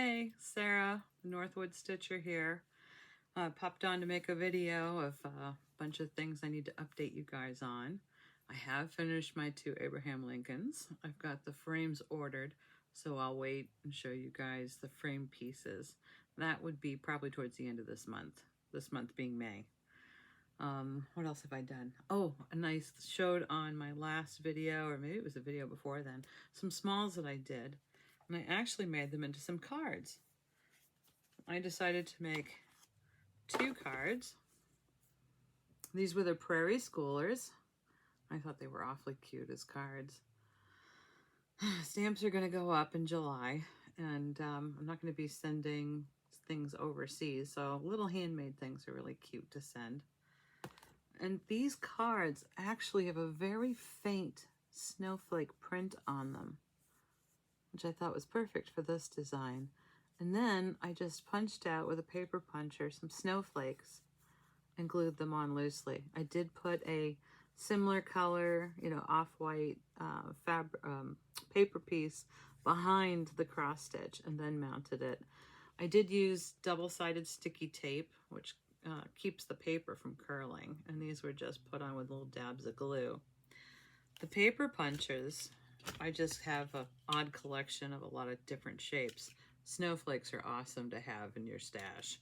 Hey, Sarah, Northwood Stitcher here. Popped on to make a video of a bunch of things I need to update you guys on. I have finished my 2 Abraham Lincolns. I've got the frames ordered, so I'll wait and show you guys the frame pieces. That would be probably towards the end of this month being May. What else have I done? Oh, and I showed on my last video, or maybe it was a video before then, some smalls that I did. And I actually made them into some cards. I decided to make 2 cards. These were the Prairie Schoolers. I thought they were awfully cute as cards. Stamps are going to go up in July, and I'm not going to be sending things overseas, so little handmade things are really cute to send. And these cards actually have a very faint snowflake print on them, which I thought was perfect for this design. And then I just punched out with a paper puncher some snowflakes and glued them on loosely. I did put a similar color, off-white paper piece behind the cross stitch and then mounted it. I did use double-sided sticky tape, which keeps the paper from curling, and these were just put on with little dabs of glue. The paper punches, I just have an odd collection of a lot of different shapes. Snowflakes are awesome to have in your stash.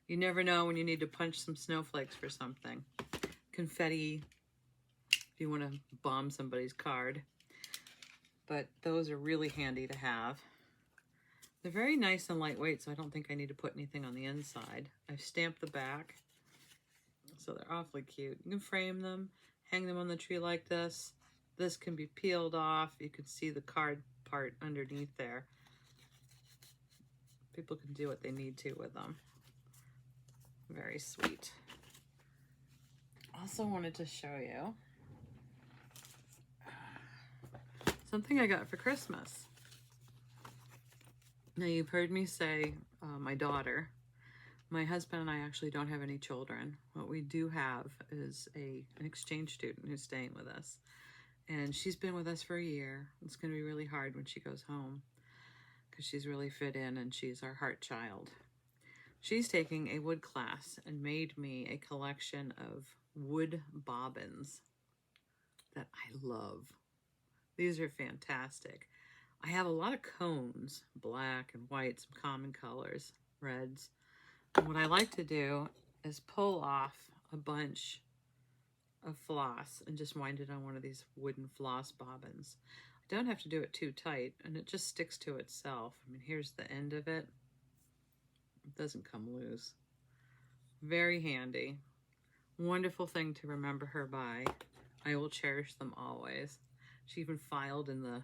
You never know when you need to punch some snowflakes for something. Confetti, if you want to bomb somebody's card. But those are really handy to have. They're very nice and lightweight, so I don't think I need to put anything on the inside. I've stamped the back, so they're awfully cute. You can frame them, hang them on the tree like this. This can be peeled off. You can see the card part underneath there. People can do what they need to with them. Very sweet. Also wanted to show you something I got for Christmas. Now, you've heard me say my daughter. My husband and I actually don't have any children. What we do have is an exchange student who's staying with us. And she's been with us for a year. It's going to be really hard when she goes home because she's really fit in and she's our heart child. She's taking a wood class and made me a collection of wood bobbins that I love. These are fantastic. I have a lot of cones, black and white, some common colors, reds. And what I like to do is pull off a bunch of floss and just wind it on one of these wooden floss bobbins. I don't have to do it too tight, and it just sticks to itself. I mean, here's the end of it. It doesn't come loose. Very handy. Wonderful thing to remember her by. I will cherish them always. She even filed in the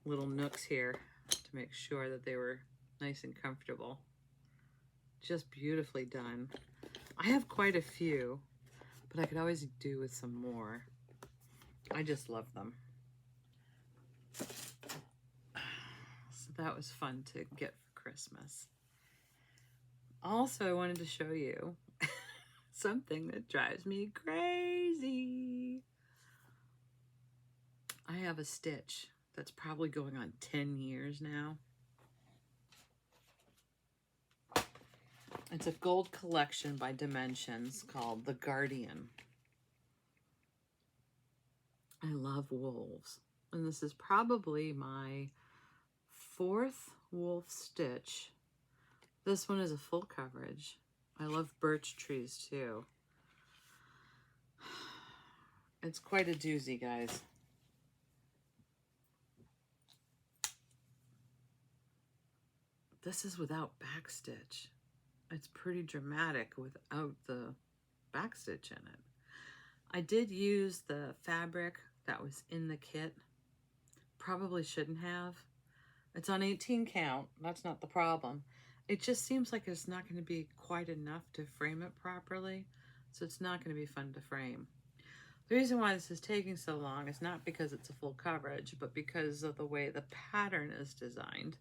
little nooks here to make sure that they were nice and comfortable. Just beautifully done. I have quite a few, but I could always do with some more. I just love them. So that was fun to get for Christmas. Also, I wanted to show you something that drives me crazy. I have a stitch that's probably going on 10 years now. It's a gold collection by Dimensions called The Guardian. I love wolves. And this is probably my 4th wolf stitch. This one is a full coverage. I love birch trees too. It's quite a doozy, guys. This is without backstitch. It's pretty dramatic without the backstitch in it. I did use the fabric that was in the kit. Probably shouldn't have. It's on 18 count. That's not the problem. It just seems like it's not going to be quite enough to frame it properly, so it's not going to be fun to frame. The reason why this is taking so long is not because it's a full coverage, but because of the way the pattern is designed.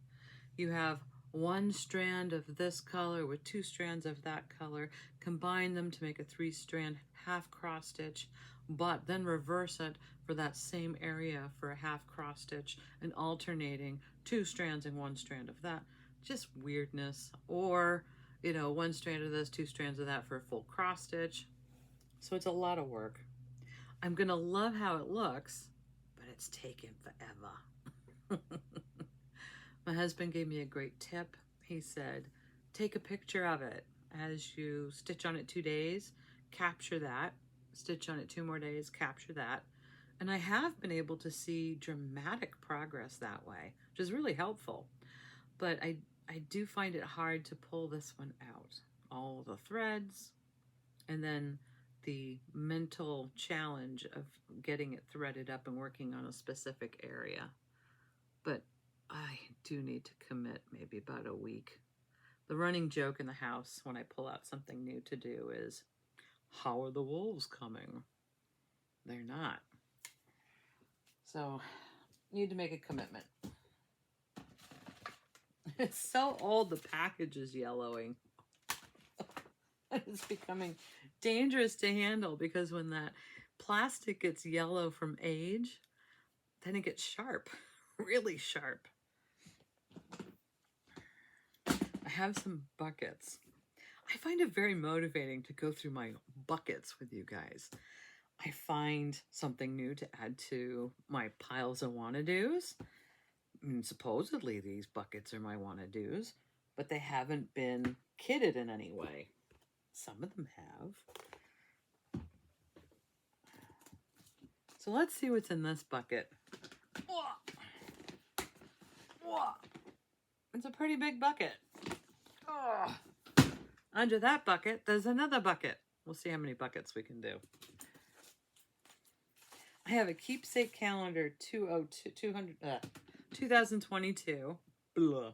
You have 1 strand of this color with 2 strands of that color, combine them to make a 3-strand half cross stitch, but then reverse it for that same area for a half cross stitch and alternating 2 strands and 1 strand of that just weirdness, or, you know, one strand of this, two strands of that for a full cross stitch. So it's a lot of work. I'm gonna love how it looks, but it's taken forever. My husband gave me a great tip. He said, take a picture of it as you stitch on it 2 days, capture that, stitch on it 2 more days, capture that. And I have been able to see dramatic progress that way, which is really helpful. But I do find it hard to pull this one out. All the threads, and then the mental challenge of getting it threaded up and working on a specific area. But I do need to commit maybe about a week. The running joke in the house when I pull out something new to do is, how are the wolves coming? They're not. So, need to make a commitment. It's so old, the package is yellowing. It's becoming dangerous to handle because when that plastic gets yellow from age, then it gets sharp, really sharp. I have some buckets. I find it very motivating to go through my buckets with you guys. I find something new to add to my piles of wanna-dos. And supposedly these buckets are my wanna-dos, but they haven't been kitted in any way. Some of them have. So let's see what's in this bucket. It's a pretty big bucket. Under that bucket, there's another bucket. We'll see how many buckets we can do. I have a keepsake calendar 2022. Blah. And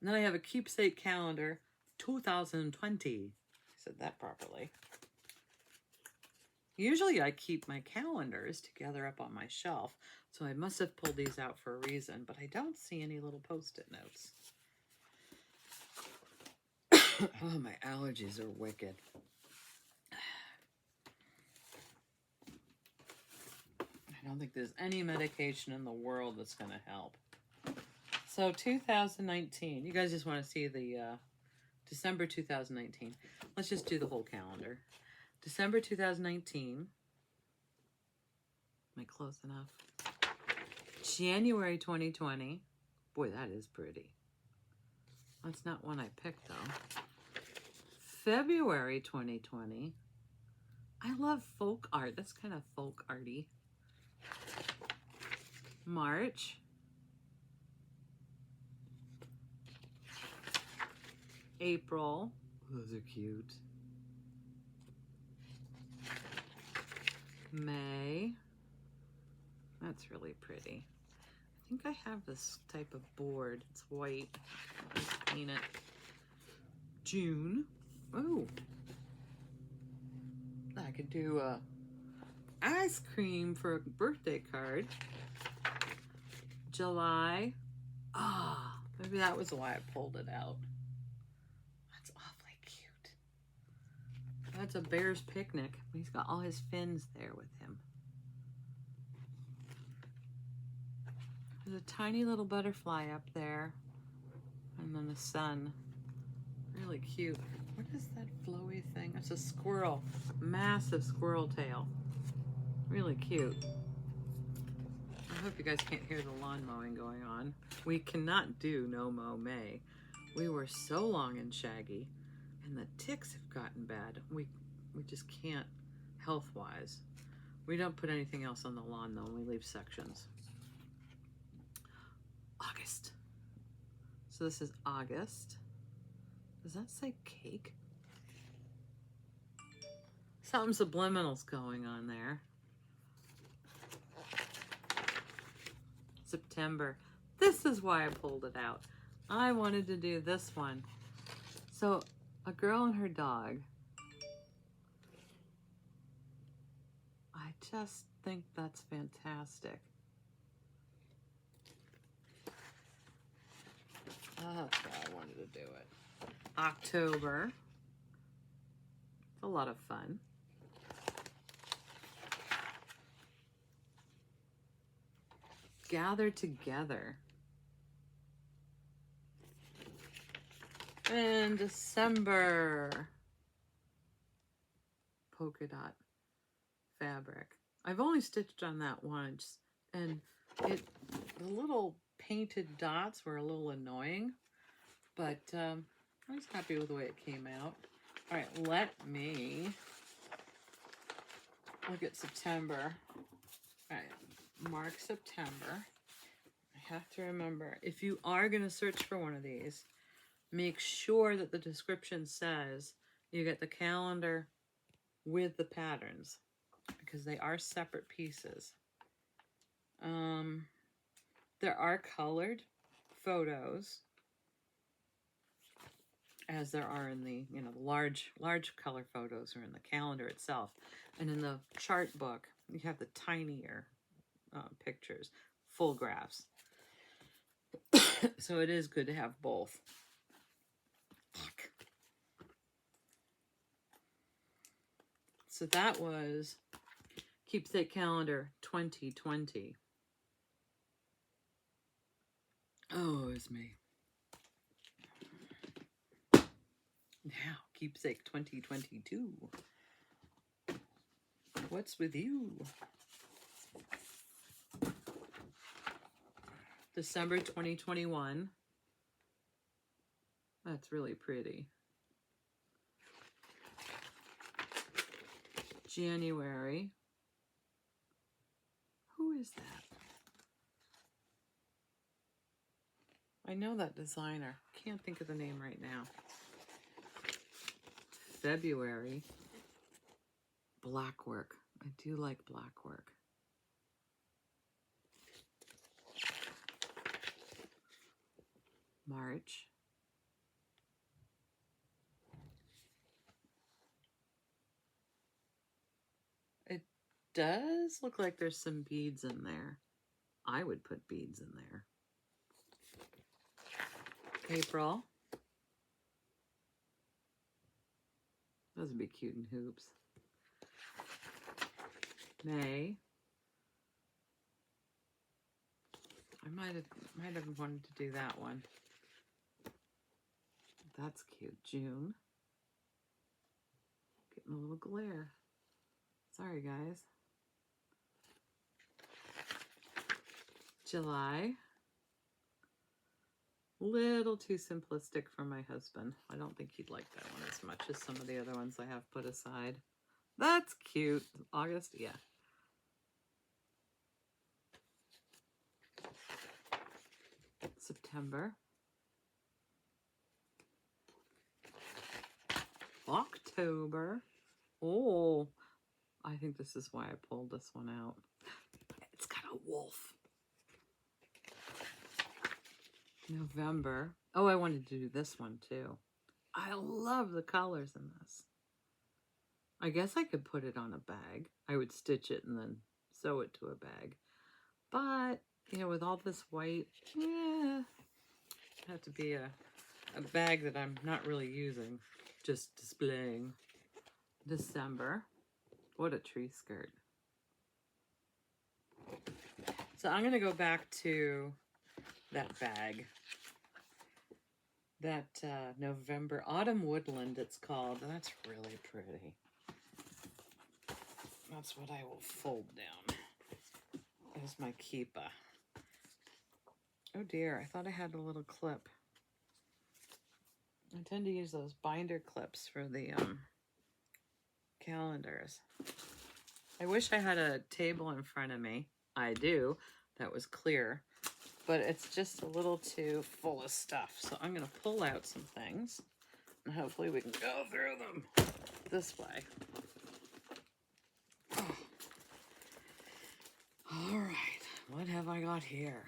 then I have a keepsake calendar 2020. I said that properly. Usually I keep my calendars together up on my shelf, so I must have pulled these out for a reason, but I don't see any little post-it notes. Oh, my allergies are wicked. I don't think there's any medication in the world that's going to help. So 2019, you guys just want to see the December 2019. Let's just do the whole calendar. December 2019. Am I close enough? January 2020. Boy, that is pretty. That's not one I picked, though. February 2020. I love folk art. That's kind of folk arty. March. April. Those are cute. May. That's really pretty. I think I have this type of board. It's white. Let's paint it. June. Oh. I could do a ice cream for a birthday card. July. Ah, maybe that was why I pulled it out. That's awfully cute. That's a bear's picnic. He's got all his fins there with him. There's a tiny little butterfly up there. And then the sun. Really cute. What is that flowy thing? It's a squirrel. Massive squirrel tail. Really cute. I hope you guys can't hear the lawn mowing going on. We cannot do no mow May. We were so long and shaggy, and the ticks have gotten bad. We just can't health-wise. We don't put anything else on the lawn though, and we leave sections. August. So this is August. Does that say cake? Something subliminal's going on there. September. This is why I pulled it out. I wanted to do this one. So, a girl and her dog. I just think that's fantastic. Oh, that's why I wanted to do it. October. It's a lot of fun. Gather together. And December polka dot fabric. I've only stitched on that once, and the little painted dots were a little annoying, but I was happy with the way it came out. All right, let me look at September. All right, mark September. I have to remember, if you are going to search for one of these, make sure that the description says you get the calendar with the patterns, because they are separate pieces. There are colored photos, as there are in the, you know, large color photos are in the calendar itself. And in the chart book, you have the tinier pictures, full graphs. So it is good to have both. So that was Keepsake Calendar 2020. Oh, it's me. Now, Keepsake 2022. What's with you? December 2021. That's really pretty. January. Who is that? I know that designer. Can't think of the name right now. February. Black work. I do like black work. March. It does look like there's some beads in there. I would put beads in there. April. Those would be cute in hoops. May. I might have wanted to do that one. That's cute. June. Getting a little glare. Sorry, guys. July. Little too simplistic for my husband. I don't think he'd like that one as much as some of the other ones I have put aside. That's cute. August, yeah. September. October. Oh, I think this is why I pulled this one out. It's got a wolf. November. Oh, I wanted to do this one too. I love the colors in this. I guess I could put it on a bag. I would stitch it and then sew it to a bag. But, you know, with all this white, yeah, it had to be a bag that I'm not really using, just displaying. December. What a tree skirt. So I'm going to go back to that bag. That November, Autumn Woodland it's called. That's really pretty. That's what I will fold down as my keeper. Oh dear, I thought I had a little clip. I tend to use those binder clips for the calendars. I wish I had a table in front of me. I do. That was clear. But it's just a little too full of stuff. So I'm going to pull out some things. And hopefully we can go through them this way. Oh. All right. What have I got here?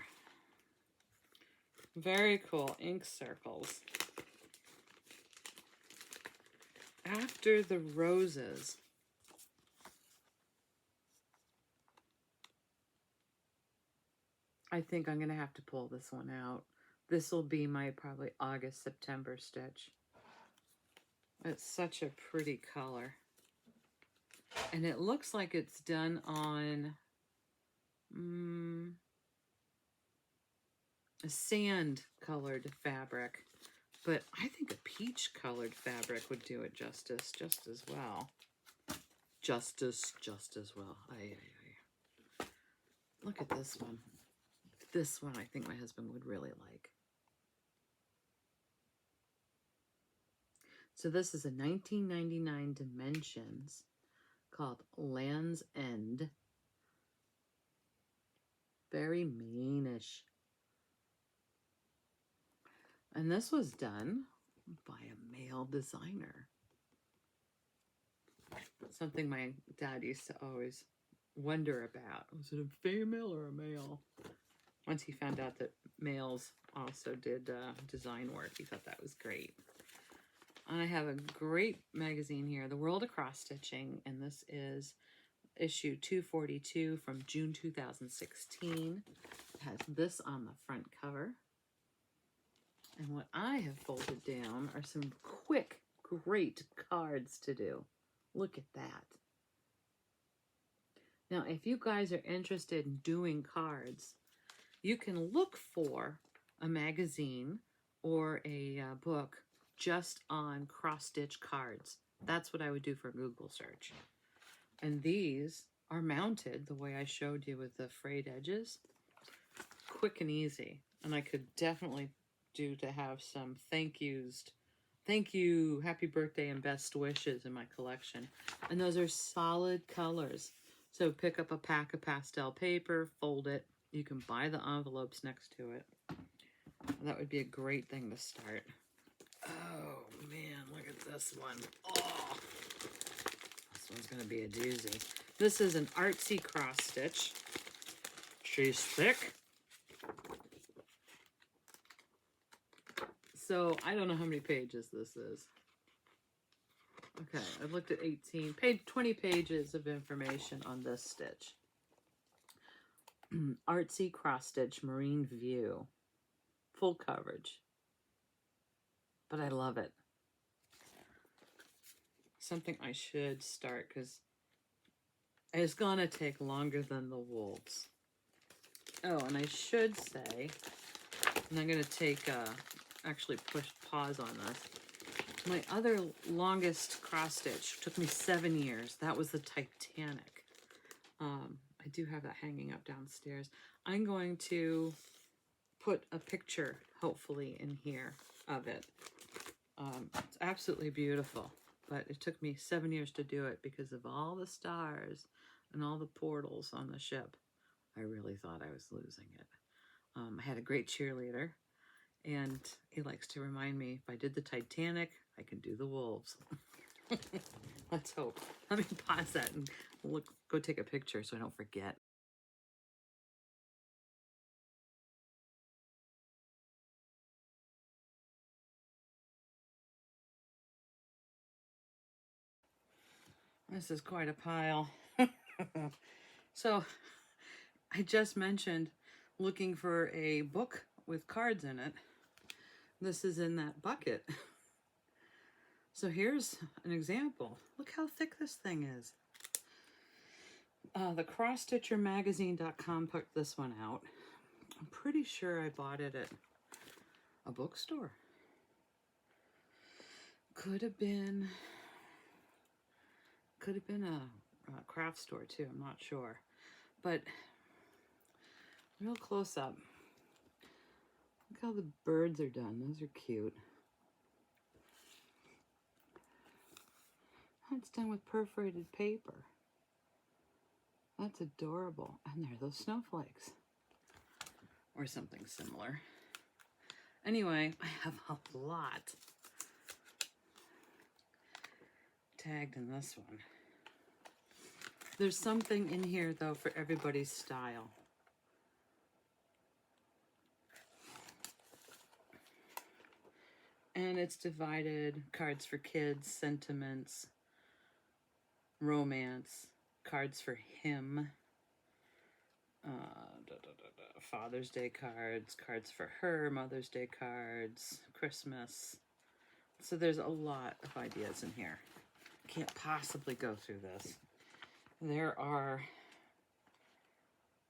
Very cool. Ink circles. After the Roses. I think I'm going to have to pull this one out. This will be my probably August, September stitch. It's such a pretty color. And it looks like it's done on a sand colored fabric. but I think a peach colored fabric would do it justice just as well. Just as well. Aye, aye, aye. Look at this one. This one I think my husband would really like. So this is a 1999 Dimensions called Land's End. Very Maine-ish. And this was done by a male designer. Something my dad used to always wonder about. Was it a female or a male? Once he found out that males also did design work, he thought that was great. And I have a great magazine here, The World of Cross-Stitching, and this is issue 242 from June 2016. It has this on the front cover. And what I have folded down are some quick, great cards to do. Look at that. Now, if you guys are interested in doing cards, you can look for a magazine or a book just on cross-stitch cards. That's what I would do for a Google search. And these are mounted the way I showed you with the frayed edges. Quick and easy. And I could definitely do to have some thank yous. Thank you, happy birthday, and best wishes in my collection. And those are solid colors. So pick up a pack of pastel paper, fold it. You can buy the envelopes next to it. That would be a great thing to start. Oh, man, look at this one. Oh, this one's going to be a doozy. This is an artsy cross stitch. She's thick. So I don't know how many pages this is. Okay, I've looked at 18, 20 pages of information on this stitch. Artsy cross stitch, marine view, full coverage. But I love it. Something I should start because it's gonna take longer than the wolves. Oh, and I should say, and I'm gonna take actually push pause on this. My other longest cross stitch took me 7 years. That was the Titanic. I do have that hanging up downstairs. I'm going to put a picture, hopefully, in here of it. It's absolutely beautiful, but it took me 7 years to do it because of all the stars and all the portals on the ship. I really thought I was losing it. I had a great cheerleader, and he likes to remind me, if I did the Titanic, I can do the wolves. Let's hope. Let me pause that and go take a picture so I don't forget. This is quite a pile. So I just mentioned looking for a book with cards in it. This is in that bucket. So here's an example. Look how thick this thing is. The CrossStitcherMagazine.com put this one out. I'm pretty sure I bought it at a bookstore. Could have been a craft store too, I'm not sure. But real close up. Look how the birds are done. Those are cute. It's done with perforated paper. That's adorable. And there are those snowflakes. Or something similar. Anyway, I have a lot tagged in this one. There's something in here, though, for everybody's style. And it's divided cards for kids, sentiments, romance, cards for him, Father's Day cards, cards for her, Mother's Day cards, Christmas. So there's a lot of ideas in here. Can't possibly go through this. There are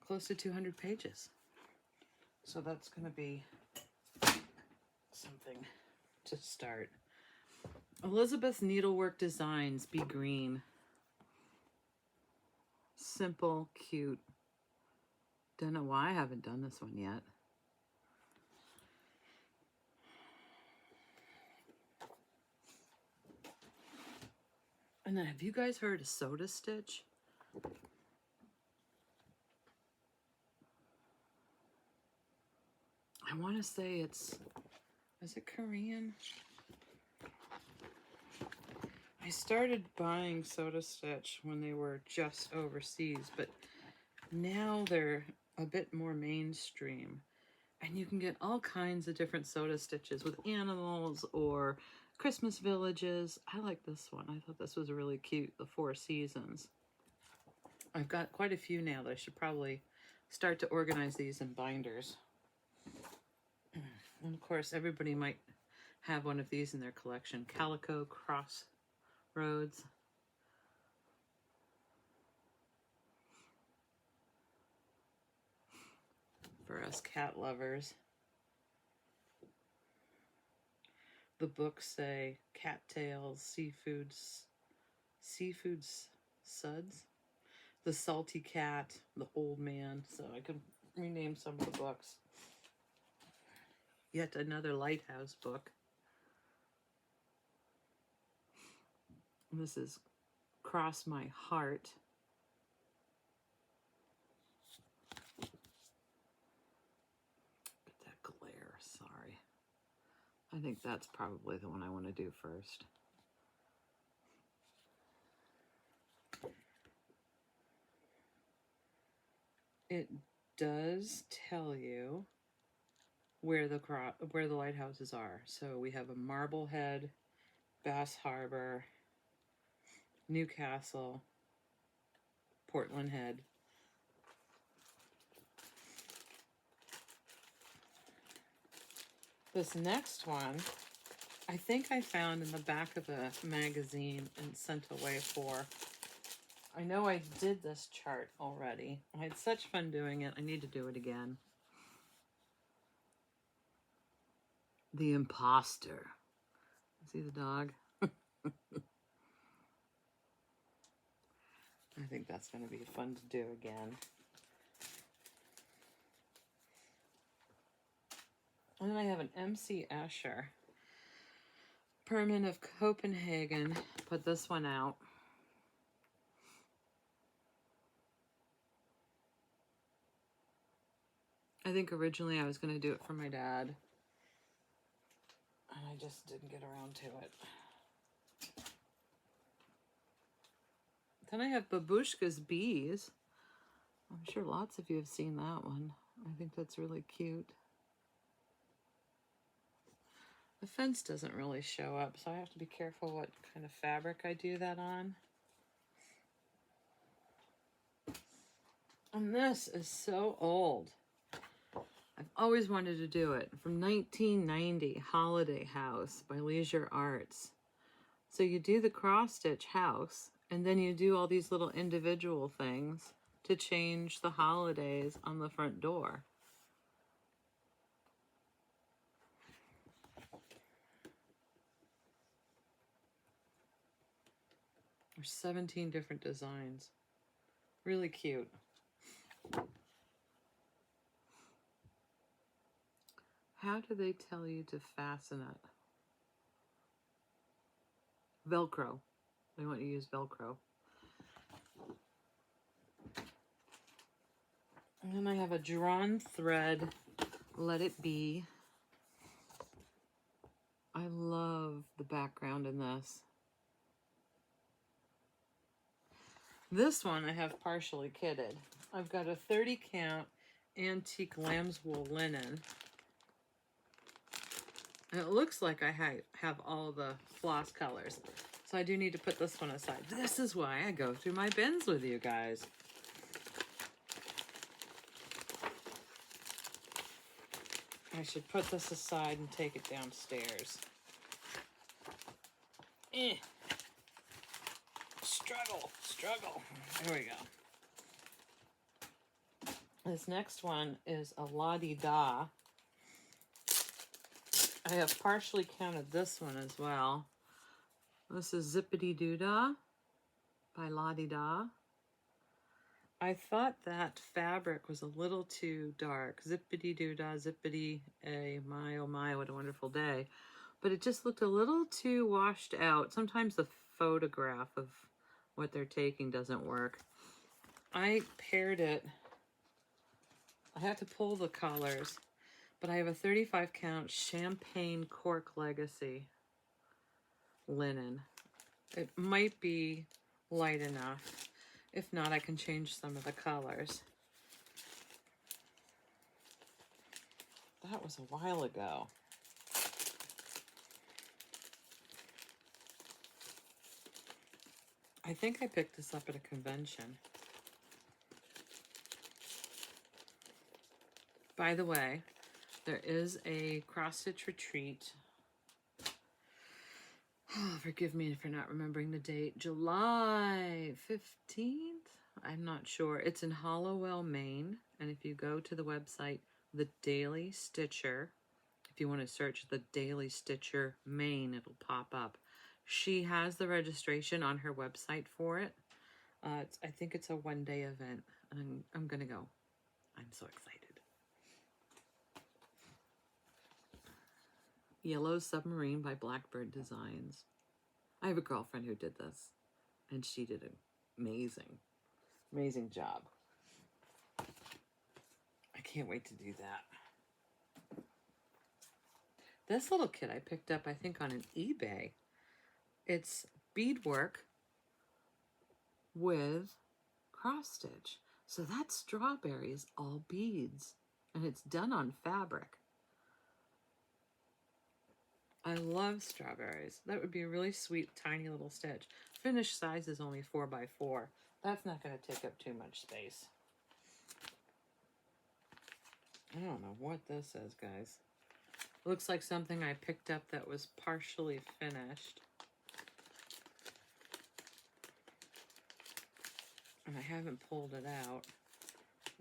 close to 200 pages. So that's going to be something to start. Elizabeth's Needlework Designs, Be Green. Simple, cute. Don't know why I haven't done this one yet. And then, have you guys heard of Soda Stitch? I want to say is it Korean? I started buying Soda Stitch when they were just overseas, but now they're a bit more mainstream. And you can get all kinds of different Soda Stitches with animals or Christmas villages. I like this one. I thought this was really cute, the 4 Seasons. I've got quite a few now that I should probably start to organize these in binders. And of course, everybody might have one of these in their collection. Calico Crossroads. For us cat lovers. The books say cattails, seafoods, suds, the salty cat, the old man. So I could rename some of the books. Yet another lighthouse book. This is Cross My Heart. Get that glare, sorry. I think that's probably the one I want to do first. It does tell you where the lighthouses are. So we have a Marblehead, Bass Harbor, Newcastle, Portland Head. This next one, I think I found in the back of a magazine and sent away for. I know I did this chart already. I had such fun doing it. I need to do it again. The Imposter. See the dog? I think that's going to be fun to do again. And then I have an MC Escher. Perman of Copenhagen. Put this one out. I think originally I was going to do it for my dad. And I just didn't get around to it. Then I have Babushkas Bees. I'm sure lots of you have seen that one. I think that's really cute. The fence doesn't really show up, so I have to be careful what kind of fabric I do that on. And this is so old. I've always wanted to do it. From 1990, Holiday House by Leisure Arts. So you do the cross-stitch house, and then you do all these little individual things to change the holidays on the front door. There's 17 different designs. Really cute. How do they tell you to fasten it? Velcro. They want you to use Velcro. And then I have a drawn thread, Let It Be. I love the background in this. This one I have partially kitted. I've got a 30 count antique lamb's wool linen. And it looks like I have all the floss colors. So I do need to put this one aside. This is why I go through my bins with you guys. I should put this aside and take it downstairs. Struggle. There we go. This next one is a La-Di-Da. I have partially counted this one as well. This is Zippy Doo Dah by Lottie Da. I thought that fabric was a little too dark. Zippity doo dah, zippity, my oh my, what a wonderful day. But it just looked a little too washed out. Sometimes the photograph of what they're taking doesn't work. I paired it. I have to pull the colors, but I have a 35 count Champagne Cork Legacy linen. It might be light enough. If not, I can change some of the colors. That was a while ago. I think I picked this up at a convention. By the way, there is a cross-stitch retreat. Oh, forgive me for not remembering the date. July 15th? I'm not sure. It's in Hollowell, Maine. And if you go to the website, The Daily Stitcher, if you want to search The Daily Stitcher Maine, it'll pop up. She has the registration on her website for it. I think it's a one-day event. And I'm going to go. I'm so excited. Yellow Submarine by Blackbird Designs. I have a girlfriend who did this, and she did an amazing job. I can't wait to do that. This little kit I picked up, I think, on an eBay. It's beadwork with cross stitch. So that strawberry is all beads, and it's done on fabric. I love strawberries. That would be a really sweet, tiny little stitch. Finished size is only 4x4. That's not going to take up too much space. I don't know what this is, guys. Looks like something I picked up that was partially finished. And I haven't pulled it out.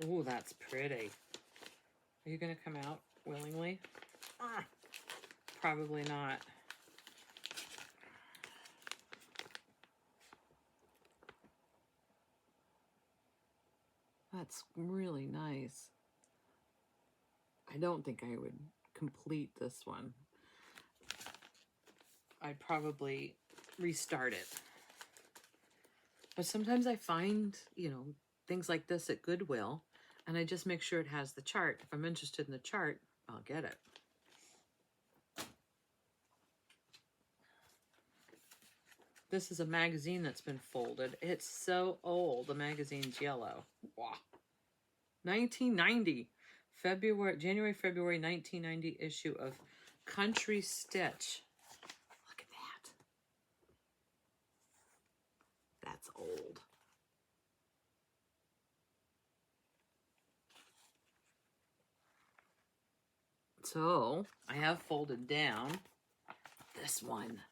Ooh, that's pretty. Are you going to come out willingly? Ah. Probably not. That's really nice. I don't think I would complete this one. I'd probably restart it. But sometimes I find, things like this at Goodwill, and I just make sure it has the chart. If I'm interested in the chart, I'll get it. This is a magazine that's been folded. It's so old. The magazine's yellow. Wow. 1990. January, February 1990 issue of Country Stitch. Look at that. That's old. So, I have folded down this one.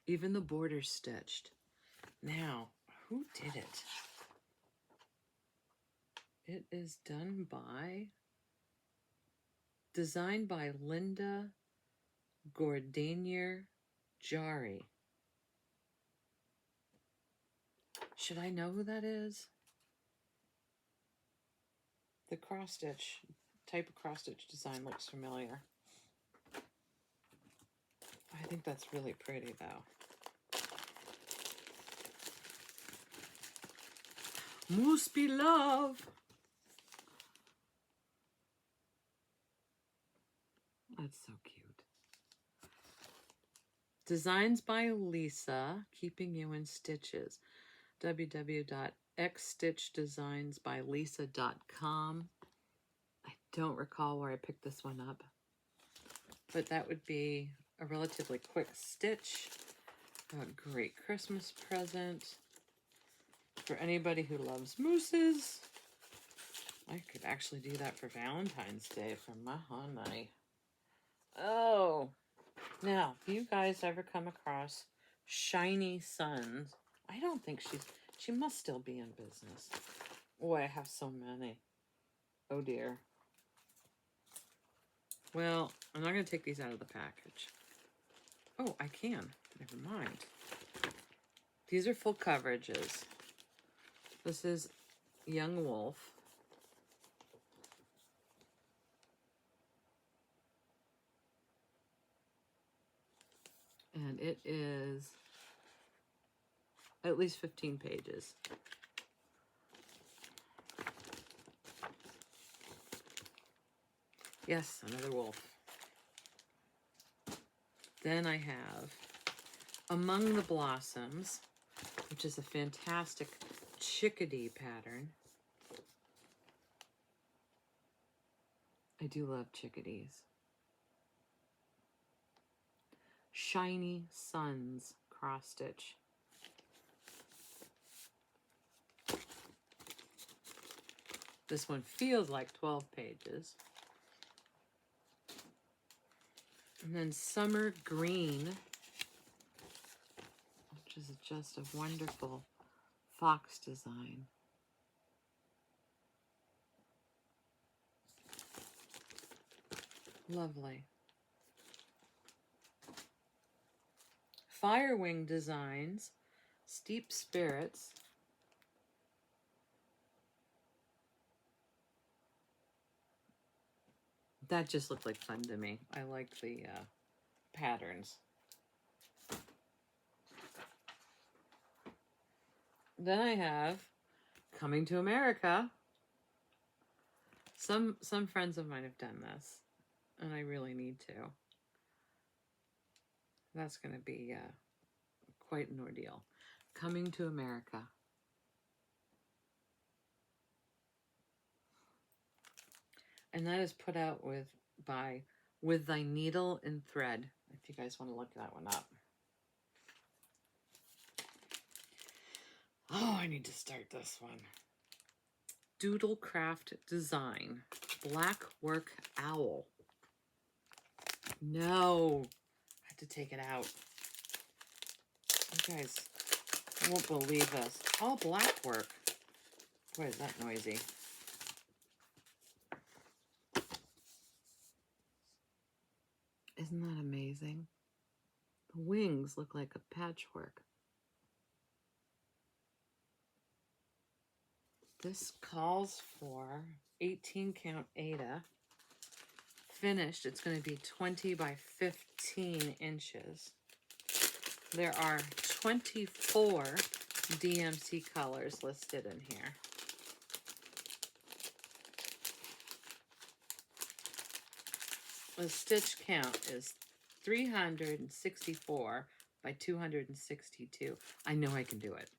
Even the border's stitched. Now, who did it? It is designed by Linda Gordanier Jari. Should I know who that is? The type of cross-stitch design looks familiar. I think that's really pretty, though. Moose be love. That's so cute. Designs by Lisa, keeping you in stitches. www.xstitchdesignsbylisa.com. I don't recall where I picked this one up, but that would be a relatively quick stitch. A great Christmas present for anybody who loves mooses. I could actually do that for Valentine's Day for my honey. Oh, now, if you guys ever come across Shiny Suns, I don't think she must still be in business. Oh, I have so many. Oh dear. Well, I'm not going to take these out of the package. Oh, I can. Never mind. These are full coverages. This is Young Wolf. And it is at least 15 pages. Yes, another wolf. Then I have Among the Blossoms, which is a fantastic chickadee pattern. I do love chickadees. Shiny Suns cross stitch. This one feels like 12 pages. And then Summer Green, which is just a wonderful fox design. Lovely. Firewing Designs, Steep Spirits. That just looked like fun to me. I like the patterns. Then I have Coming to America. Some friends of mine have done this, and I really need to. That's going to be quite an ordeal. Coming to America. And that is put out by With Thy Needle and Thread, if you guys want to look that one up. Oh, I need to start this one. Doodlecraft Design, Black Work Owl. No, I had to take it out. You guys won't believe this. All black work. Boy, is that noisy. Isn't that amazing? The wings look like a patchwork. This calls for 18 count Ada. Finished, it's going to be 20 by 15 inches. There are 24 DMC colors listed in here. The stitch count is 364 by 262. I know I can do it.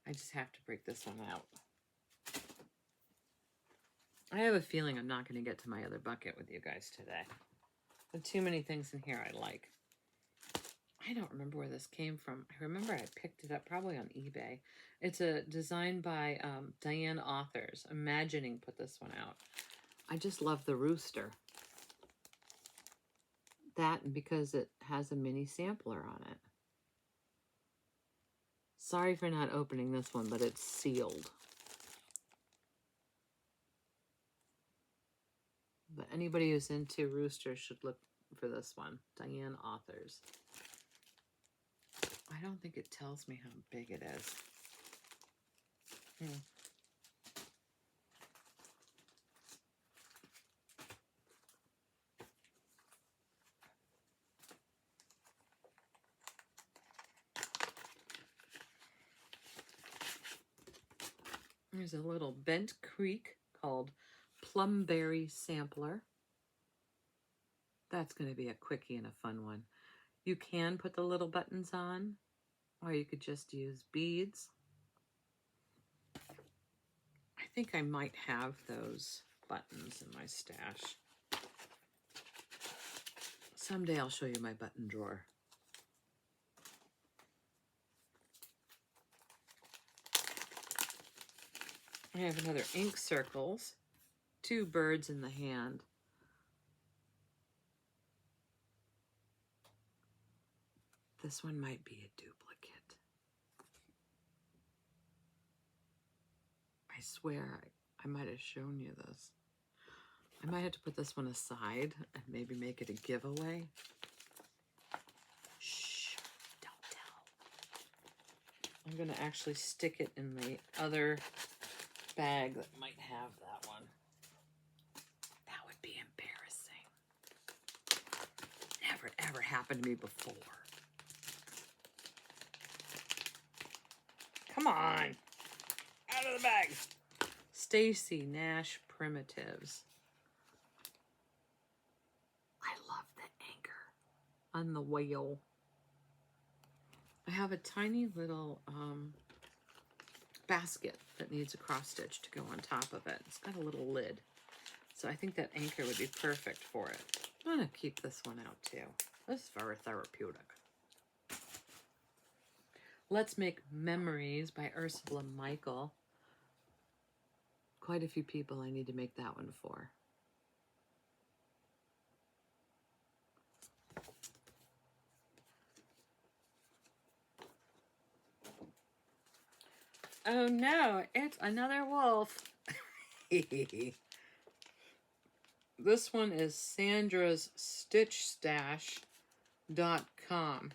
I just have to break this one out. I have a feeling I'm not going to get to my other bucket with you guys today. There are too many things in here I like. I don't remember where this came from. I remember I picked it up probably on eBay. It's a design by Diane Authors. Imagining put this one out. I just love the rooster. That and because it has a mini sampler on it. Sorry for not opening this one, but it's sealed. But anybody who's into roosters should look for this one. Diane Authors. I don't think it tells me how big it is. There's a little Bent Creek called Plumberry Sampler. That's going to be a quickie and a fun one. You can put the little buttons on, or you could just use beads. I think I might have those buttons in my stash. Someday I'll show you my button drawer. I have another Ink Circles, 2 birds in the hand. This one might be a duplicate. I I swear I might have shown you this. I might have to put this one aside and maybe make it a giveaway. Shh, don't tell. I'm going to actually stick it in the other bag that might have that one. That would be embarrassing. Never ever happened to me before. Come on. Out of the bag. Stacy Nash Primitives. I love the anchor on the whale. I have a tiny little basket that needs a cross stitch to go on top of it. It's got a little lid. So I think that anchor would be perfect for it. I'm going to keep this one out too. This is very therapeutic. Let's Make Memories by Ursula Michael. Quite a few people I need to make that one for. Oh no, it's another wolf. This one is Sandra's StitchStash.com.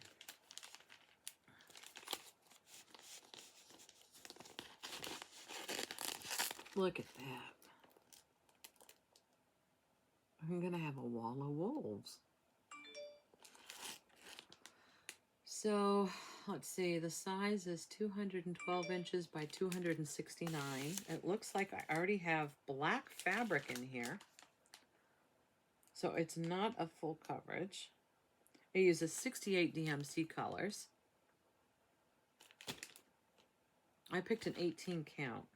Look at that. I'm going to have a wall of wolves. So, let's see. The size is 212 inches by 269. It looks like I already have black fabric in here. So, it's not a full coverage. It uses 68 DMC colors. I picked an 18 count.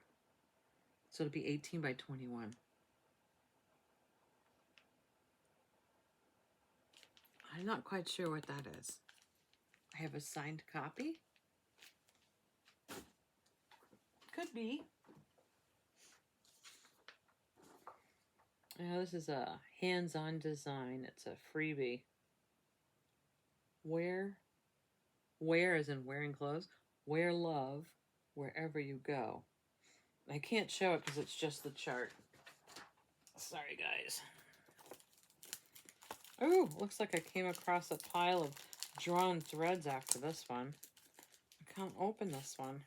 So, it'll be 18 by 21. I'm not quite sure what that is. I have a signed copy. Could be. Now this is a hands-on design. It's a freebie. Wear as in wearing clothes. Wear love wherever you go. I can't show it because it's just the chart. Sorry, guys. Oh, looks like I came across a pile of drawn threads after this one. I can't open this one.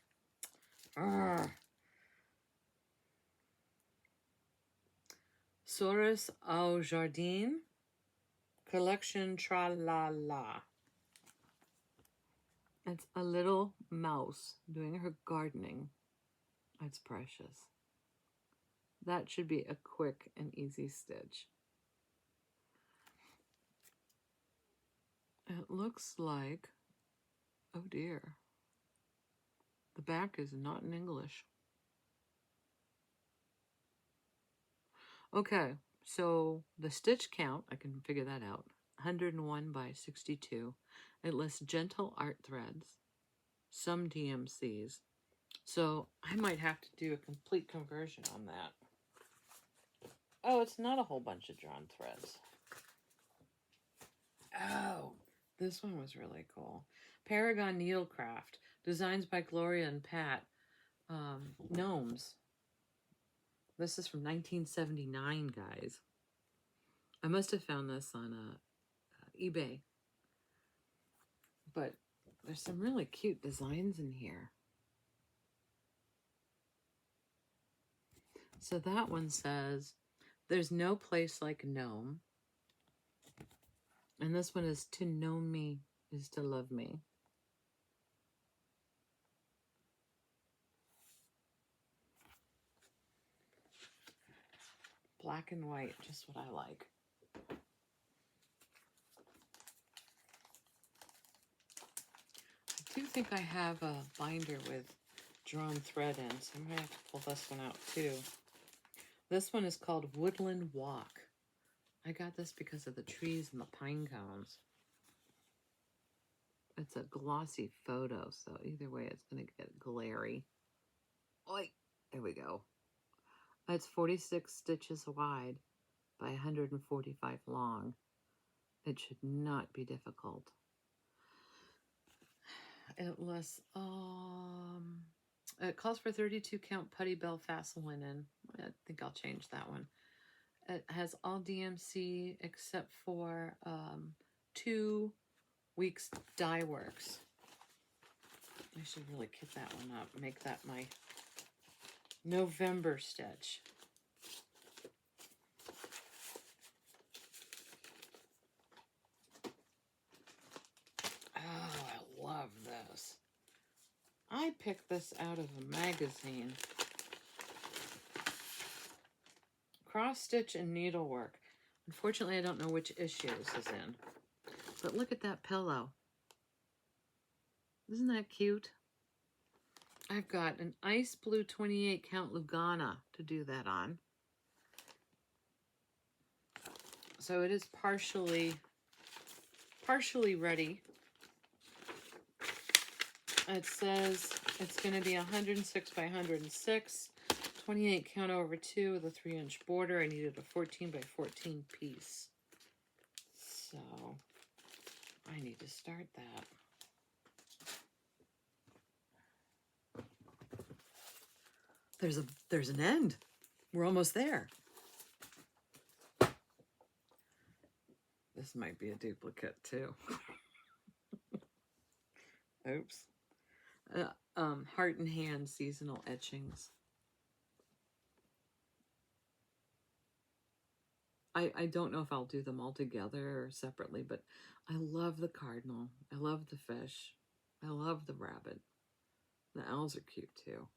Urgh. Souris au Jardin Collection Tra-la-la. It's a little mouse doing her gardening. It's precious. That should be a quick and easy stitch. It looks like, oh dear, the back is not in English. Okay, so the stitch count, I can figure that out, 101 by 62. It lists gentle art threads, some DMCs. So I might have to do a complete conversion on that. Oh, it's not a whole bunch of drawn threads. Oh, this one was really cool. Paragon Needlecraft, designs by Gloria and Pat. Gnomes. This is from 1979, guys. I must have found this on eBay. But there's some really cute designs in here. So that one says, there's no place like Gnome. And this one is, to know me is to love me. Black and white, just what I like. I do think I have a binder with drawn thread in, so I'm going to have to pull this one out too. This one is called Woodland Walk. I got this because of the trees and the pine cones. It's a glossy photo, so either way it's going to get glary. Oi, there we go. It's 46 stitches wide by 145 long. It should not be difficult. It lists It calls for 32 count putty bell fassel linen. I think I'll change that one. It has all DMC except for 2 weeks dye works. I should really kit that one up, make that my November stitch. Oh, I love this. I picked this out of a magazine. Cross Stitch and Needlework. Unfortunately, I don't know which issue this is in. But look at that pillow. Isn't that cute? I've got an ice blue 28 count Lugana to do that on. So it is partially ready. It says it's going to be 106 by 106, 28 count over 2 with a 3-inch border. I needed a 14 by 14 piece. So I need to start that. There's an end. We're almost there. This might be a duplicate too. Oops. Heart and Hand seasonal etchings. I don't know if I'll do them all together or separately, but I love the cardinal. I love the fish. I love the rabbit. The owls are cute too.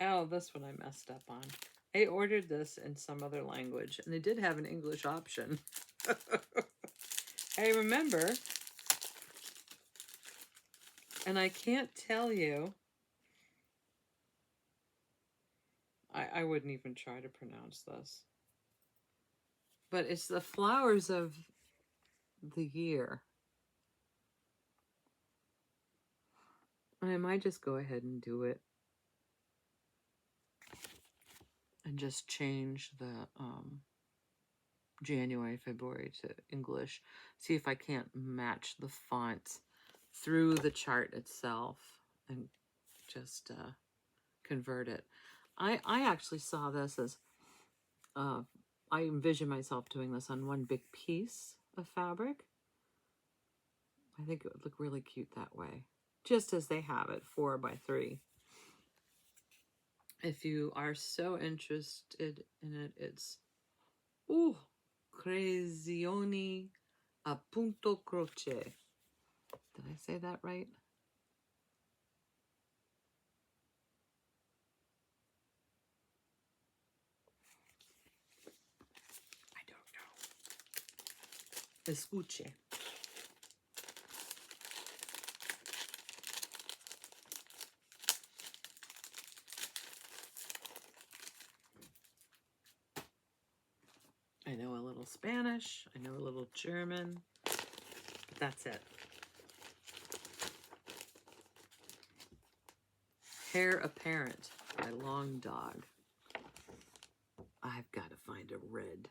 Oh, this one I messed up on. I ordered this in some other language, and they did have an English option. I remember, and I can't tell you, I wouldn't even try to pronounce this, but it's the flowers of the year. And I might just go ahead and do it and just change the January, February to English. See if I can't match the font through the chart itself and just convert it. I actually saw this as, I envision myself doing this on one big piece of fabric. I think it would look really cute that way, just as they have it, 4 by 3. If you are so interested in it, it's Creazioni a punto croce. Did I say that right? I don't know. Escuche. I know a little Spanish, I know a little German, but that's it. Hair Apparent by Long Dog. I've got to find a red.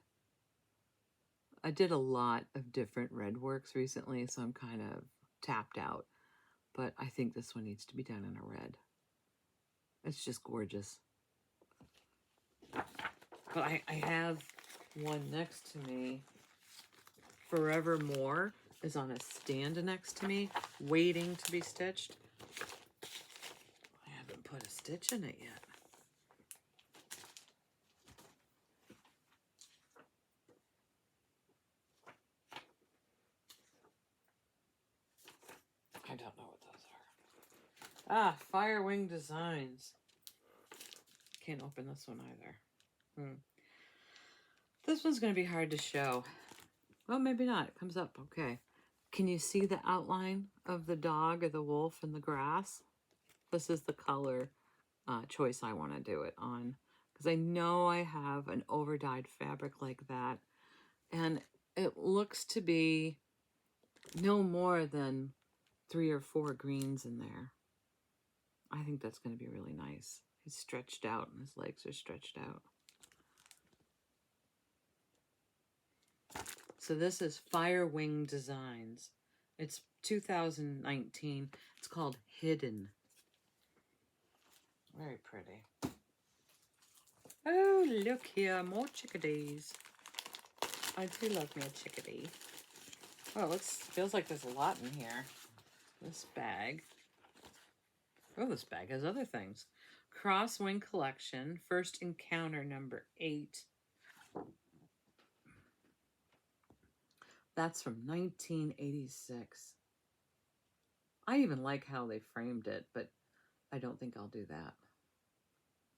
I did a lot of different red works recently, so I'm kind of tapped out. But I think this one needs to be done in a red. It's just gorgeous. But I have one next to me. Forevermore is on a stand next to me, waiting to be stitched. I haven't put a stitch in it yet. I don't know what those are. Ah, Firewing Designs. Can't open this one either. This one's going to be hard to show. Well, maybe not. It comes up okay. Can you see the outline of the dog or the wolf in the grass? This is the color choice I want to do it on, because I know I have an over-dyed fabric like that, and it looks to be no more than 3 or 4 greens in there. I think that's going to be really nice. He's stretched out and his legs are stretched out. So this is Firewing Designs, It's 2019. It's called Hidden. Very pretty. Oh, look here, more chickadees. I do love me a chickadee. Oh, it feels like there's a lot in here. This bag. Oh, this bag has other things. Crosswind Collection, First Encounter number 8. That's from 1986. I even like how they framed it, but I don't think I'll do that.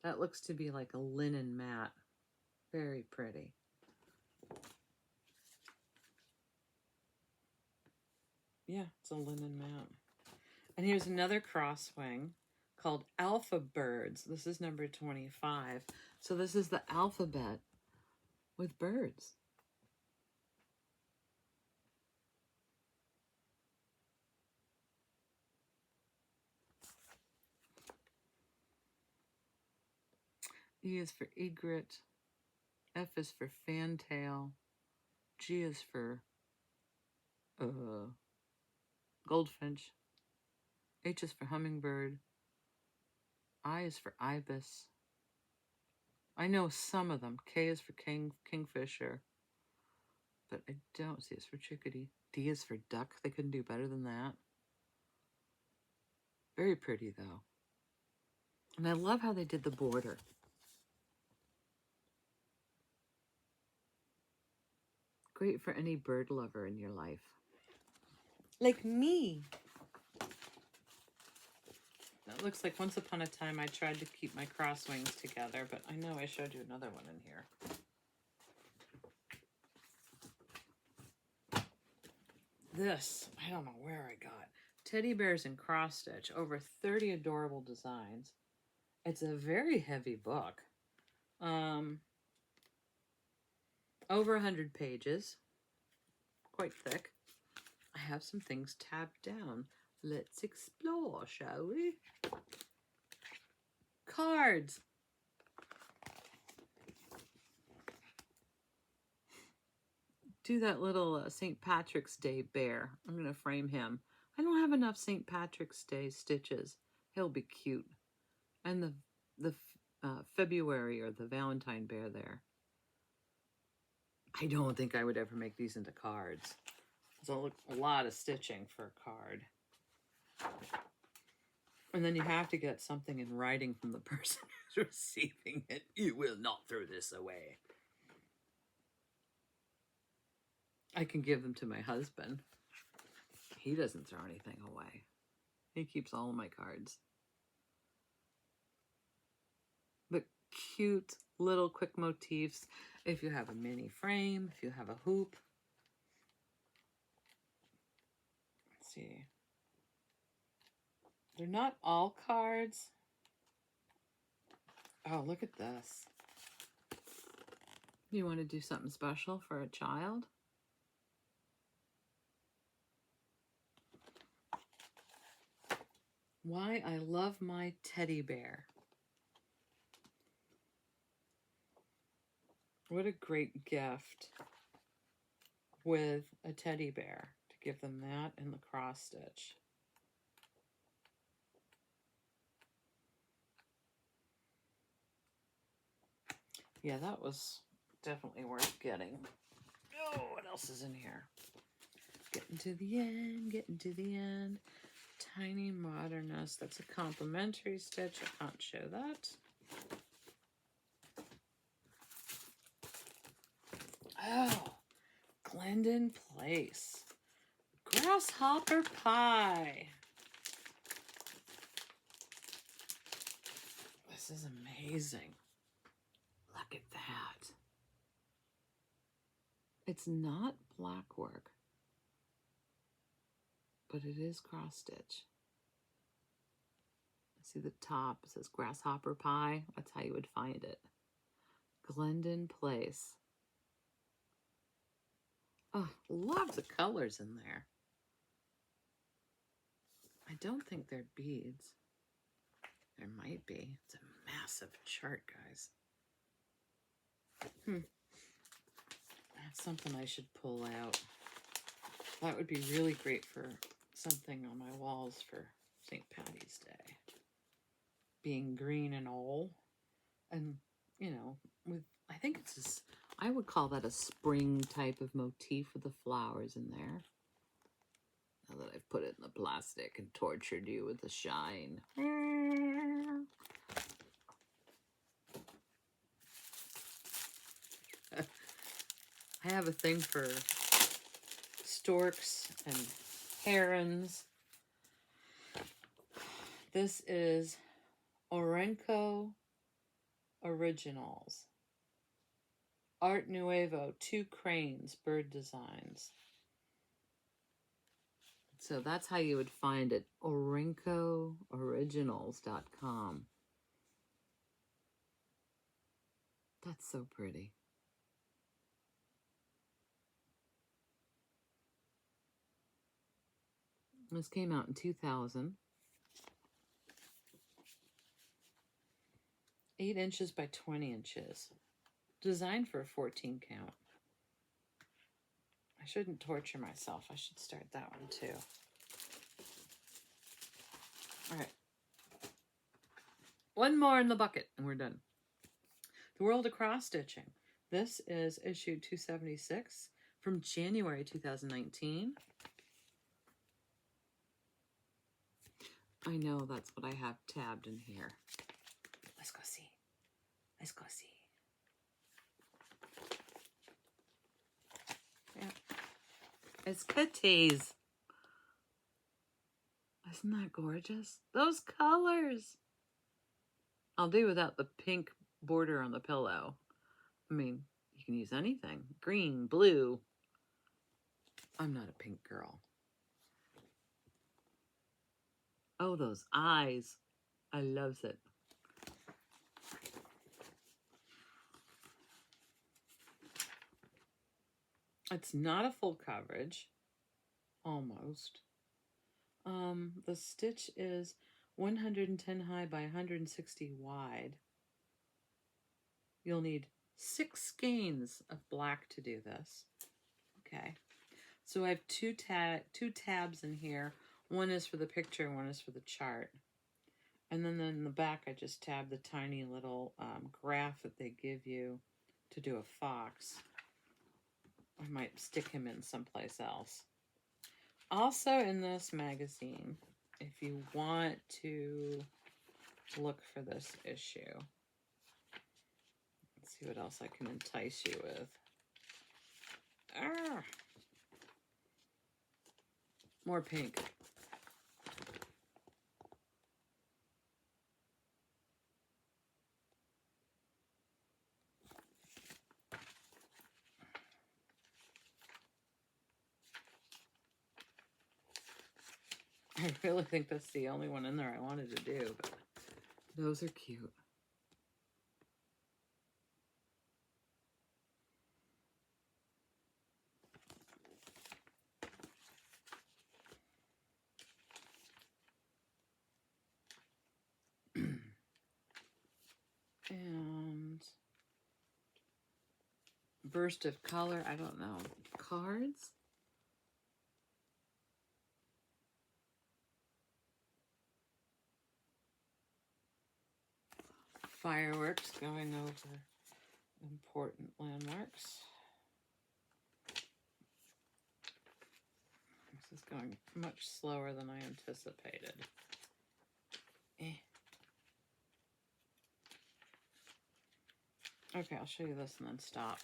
That looks to be like a linen mat. Very pretty. Yeah, it's a linen mat. And here's another crosswing called Alpha Birds. This is number 25. So this is the alphabet with birds. E is for egret. F is for fantail. G is for goldfinch. H is for hummingbird. I is for ibis. I know some of them. K is for kingfisher. But I don't see it's for chickadee. D is for duck. They couldn't do better than that. Very pretty, though. And I love how they did the border. Great for any bird lover in your life. Like me. That looks like once upon a time I tried to keep my crosswings together, but I know I showed you another one in here. This, I don't know where I got. Teddy bears in cross stitch, over 30 adorable designs. It's a very heavy book. Over 100 pages. Quite thick. I have some things tabbed down. Let's explore, shall we? Cards. Do that little St. Patrick's Day bear. I'm going to frame him. I don't have enough St. Patrick's Day stitches. He'll be cute. And the February or the Valentine bear there. I don't think I would ever make these into cards. There's a lot of stitching for a card. And then you have to get something in writing from the person who's receiving it. You will not throw this away. I can give them to my husband. He doesn't throw anything away. He keeps all of my cards. But cute little quick motifs. If you have a mini frame, if you have a hoop. Let's see. They're not all cards. Oh, look at this. You want to do something special for a child? Why I love my teddy bear. What a great gift with a teddy bear to give them that and the cross stitch. Yeah, that was definitely worth getting. Oh, what else is in here? Getting to the end, getting to the end. Tiny Modernist. That's a complimentary stitch. I can't show that. Oh, Glendon Place. Grasshopper Pie. This is amazing. Look at that. It's not black work, but it is cross stitch. See the top, it says Grasshopper Pie. That's how you would find it. Glendon Place. Oh, lots of colors in there. I don't think they're beads. There might be. It's a massive chart, guys. That's something I should pull out. That would be really great for something on my walls for St. Patty's Day. Being green and all. And, you know, with, I think it's this, I would call that a spring type of motif with the flowers in there. Now that I've put it in the plastic and tortured you with the shine. I have a thing for storks and herons. This is Orenco Originals. Art Nuevo, 2 cranes, bird designs. So that's how you would find it, OrencoOriginals.com. That's so pretty. This came out in 2000. 8 inches by 20 inches. Designed for a 14 count. I shouldn't torture myself. I should start that one too. All right. One more in the bucket and we're done. The World of Cross Stitching. This is issue 276 from January 2019. I know that's what I have tabbed in here. Let's go see. Let's go see. Yeah. It's kitties. Isn't that gorgeous? Those colors. I'll do without the pink border on the pillow. I mean, you can use anything. Green, blue. I'm not a pink girl. Oh, those eyes. I loves it. It's not a full coverage. Almost. The stitch is 110 high by 160 wide. You'll need 6 skeins of black to do this. Okay. So I have two tabs in here. One is for the picture, one is for the chart. And then in the back, I just tab the tiny little graph that they give you to do a fox. I might stick him in someplace else. Also in this magazine, if you want to look for this issue, let's see what else I can entice you with. Ah! More pink. I really think that's the only one in there I wanted to do, but those are cute. And burst of color, I don't know. Cards? Fireworks going over important landmarks. This is going much slower than I anticipated. Okay, I'll show you this and then stop.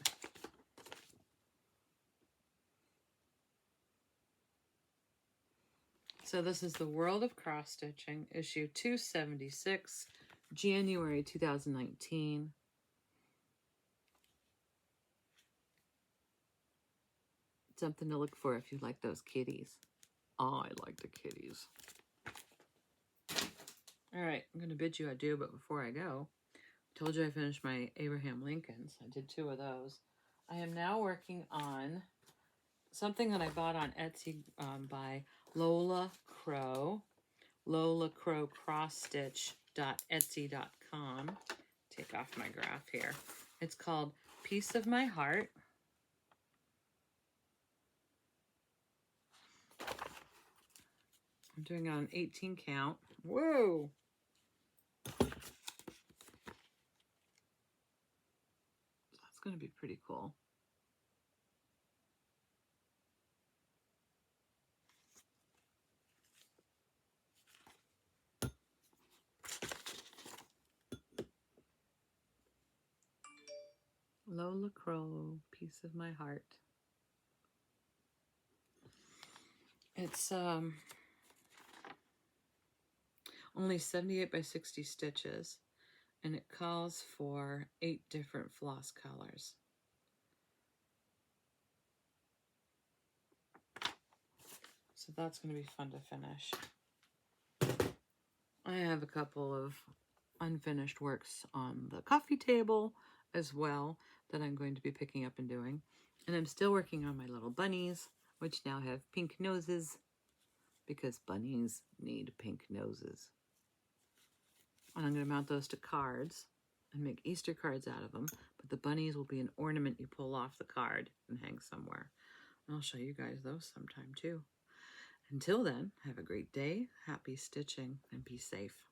So this is The World of Cross Stitching, issue 276, January 2019. Something to look for if you like those kitties. Oh, I like the kitties. All right, I'm going to bid you adieu, but before I go, I told you I finished my Abraham Lincolns. I did 2 of those. I am now working on something that I bought on Etsy by Lola Crow. Lola Crow CrossStitch.etsy.com. Take off my graph here. It's called Piece of My Heart. I'm doing it on 18 count. Whoa! That's going to be pretty cool. Lola Crow, piece of my heart. It's only 78 by 60 stitches, and it calls for 8 different floss colors. So that's going to be fun to finish. I have a couple of unfinished works on the coffee table as well that I'm going to be picking up and doing. And I'm still working on my little bunnies, which now have pink noses because bunnies need pink noses. And I'm going to mount those to cards and make Easter cards out of them, but the bunnies will be an ornament you pull off the card and hang somewhere. And I'll show you guys those sometime too. Until then, have a great day, happy stitching, and be safe.